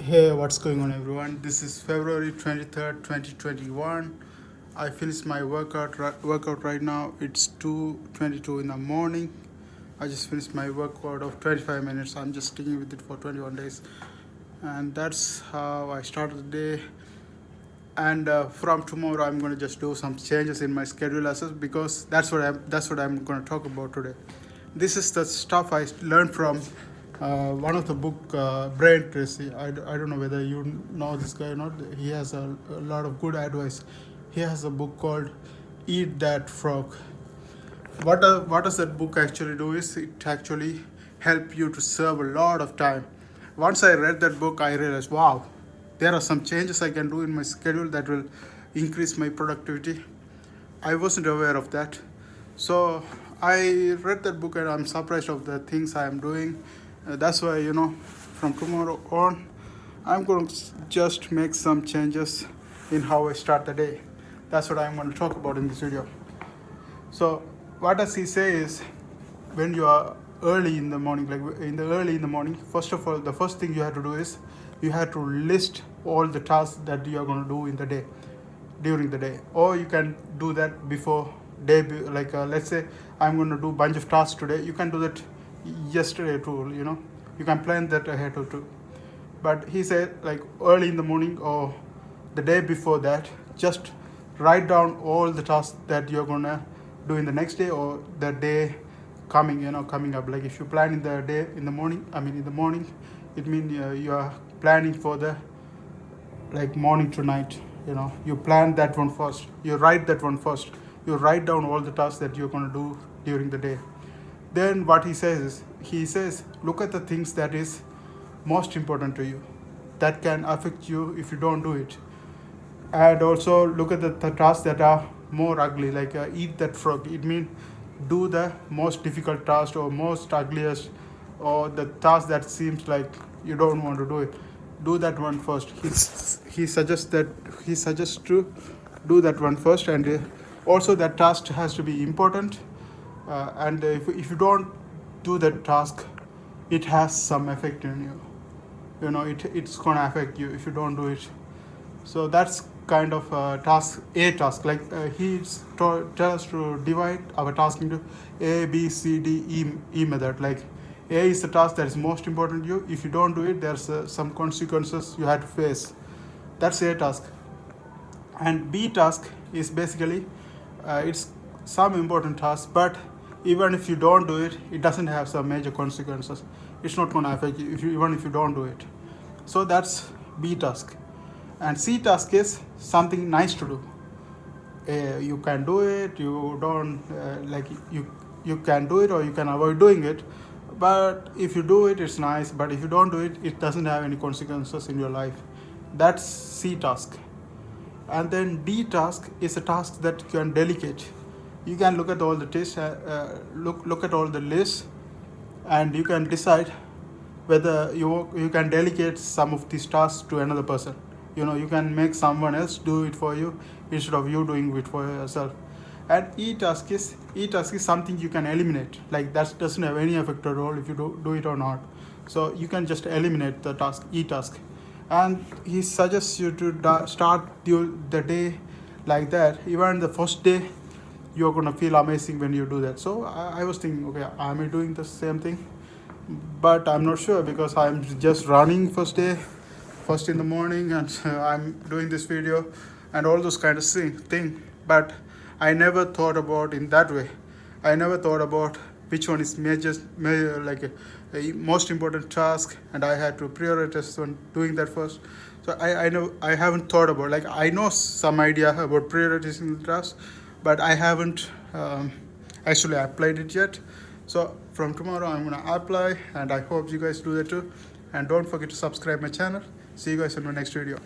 Hey, what's going on, everyone? This is February 23rd, 2021. I finished my workout right now. It's 2:22 in the morning. I just finished my workout of 25 minutes. I'm just sticking with it for 21 days. And that's how I started the day. And from tomorrow, I'm going to just do some changes in my schedule as well, because that's what I'm going to talk about today. This is the stuff I learned from one of the book, Brain Tracy. I don't know whether you know this guy or not. He has a lot of good advice. He has a book called Eat That Frog. What does that book actually do is it actually help you to save a lot of time. Once I read that book, I realized, wow, there are some changes I can do in my schedule that will increase my productivity. I wasn't aware of that. So I read that book and I'm surprised of the things I am doing. That's why, from tomorrow on, I'm going to just make some changes in how I start the day. That's what I'm going to talk about in this video. So what does he say is, when you are early in the morning, first of all, the first thing you have to do is you have to list all the tasks that you are going to do in the day, during the day. Or you can do that before let's say I'm going to do a bunch of tasks today. You can do that yesterday too. You can plan that ahead or two. But he said, like, early in the morning or the day before that, just write down all the tasks that you're gonna do in the next day or the day coming up. Like, if you plan in the day in the morning, it means you are planning for the, like, morning to night. You plan that one first, you write that one first, you write down all the tasks that you're going to do during the day. Then what he says, look at the things that is most important to you, that can affect you if you don't do it. And also look at the tasks that are more ugly, like eat that frog. It means do the most difficult task or most ugliest, or the task that seems like you don't want to do it. Do that one first. He suggests to do that one first. And also that task has to be important. And if you don't do that task, it has some effect on you. It's gonna affect you if you don't do it. So that's kind of a task. Like, tell us to divide our task into ABCDE method. Like, A is the task that is most important to you. If you don't do it, there's some consequences you have to face. That's A task. And B task is basically it's some important task, but even if you don't do it, it doesn't have some major consequences. It's not going to affect you even if you don't do it. So that's B task. And C task is something nice to do. You can do it. You don't you can do it, or you can avoid doing it. But if you do it, it's nice. But if you don't do it, it doesn't have any consequences in your life. That's C task. And then D task is a task that you can delegate. You can look at all the tests, look at all the lists, and you can decide whether you can delegate some of these tasks to another person. You can make someone else do it for you instead of you doing it for yourself. And E task is something you can eliminate. Like, that doesn't have any effect at all if you do it or not. So you can just eliminate the task, E task. And he suggests you to start the day like that. Even the first day, you're going to feel amazing when you do that. So I was thinking, okay, am I doing the same thing? But I'm not sure, because I'm just running first in the morning, and I'm doing this video and all those kind of thing. But I never thought about in that way. I never thought about which one is major like a most important task, and I had to prioritize on doing that first. So I know I haven't thought about, like, I know some idea about prioritizing the task, but I haven't actually applied it yet. So from tomorrow I'm going to apply, and I hope you guys do that too. And don't forget to subscribe my channel. See you guys in my next video.